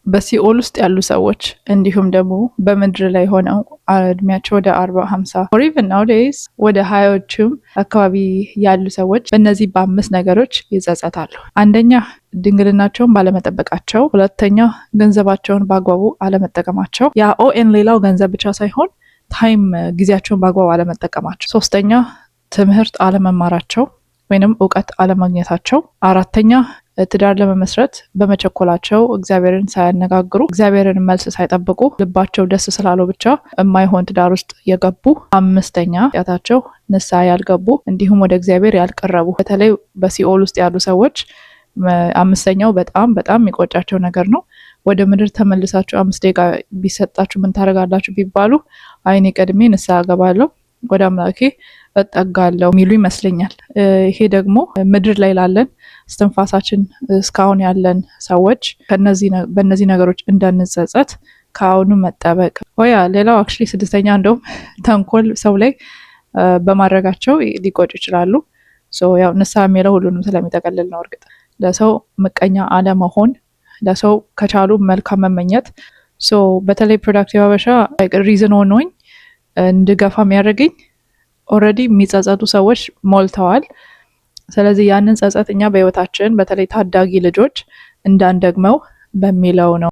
በሲኦል ውስጥ ያሉ ሰዎች እንዲሁም ደግሞ በምድር ላይ ሆነው እድሜያቸው ወደ 40 50 or even nowadays ወደ 20ዎችም አካባቢ ያሉ ሰዎች በእነዚህ በ5 ነገሮች ይጸጸታሉ። አንደኛ ድንግልናቸውን ባለመጠበቃቸው፣ ሁለተኛ ገንዘባቸውን በአግባቡ አለመጠቀማቸው፣ ያ ኦኤን ሌላው ገንዘብ ብቻ ሳይሆን ታይም ጊዜያቸውን በአግባቡ አለመጠቀማቸው፣ ሶስተኛ ትምህርት አለመማራቸው ወይንም እውቀት አለማግኘታቸው፣ አራተኛ ትዳር ለመመስረት በመቸኮላቸው እግዚአብሔርን ሳያነጋግሩ እግዚአብሔርን መልስ ሳይጠብቁ ልባቸው ደስ ስላለው ብቻ የማይሆን ትዳር ውስጥ የገቡ፣ አምስተኛ ኃጢአታቸው ንስሐ ያልገቡ እንዲሁም ወደ እግዚአብሔር ያልቀረቡ። በተለይ በሲኦል ውስጥ ያሉ ሰዎች አምስተኛው በጣም በጣም የሚቆጫቸው ነገር ነው። ወደ ምድር ተመልሳችሁ 5 ደቂቃ ቢሰጣችሁ ምን ታደርጋላችሁ ቢባሉ አይኔ ቀድሜ ንስሐ ገባለሁ ወደ አምላኬ እጠጋለሁ የሚሉ ይመስለኛል። ይሄ ደግሞ ምድር ላይ ላለን እስትንፋሳችን እስካሁን ያለን ሰዎች በእነዚህ ነገሮች እንዳንጸጸት ከአሁኑ መጠበቅ። ሌላው አክቹዋሊ 6ኛ እንደውም ተንኮል ሰው ላይ በማድረጋቸው ሊቆጭ ይችላሉ። ያው ንስሐ የሚለው ሁሉንም ስለሚጠቀልል ነው። እርግጥ ለሰው ምቀኛ አለመሆን፣ ለሰው ከቻሉ መልካም መመኘት። በተለይ ፕሮዳክቲቭ ሀበሻ ሪዝን ሆኖኝ እንድገፋ የሚያደርገኝ ኦልሬዲ የሚጸጸቱ ሰዎች ሞልተዋል። ስለዚህ ያንን ጸጸት እኛ በህይወታችን በተለይ ታዳጊ ልጆች እንዳንደግመው በሚለው ነው።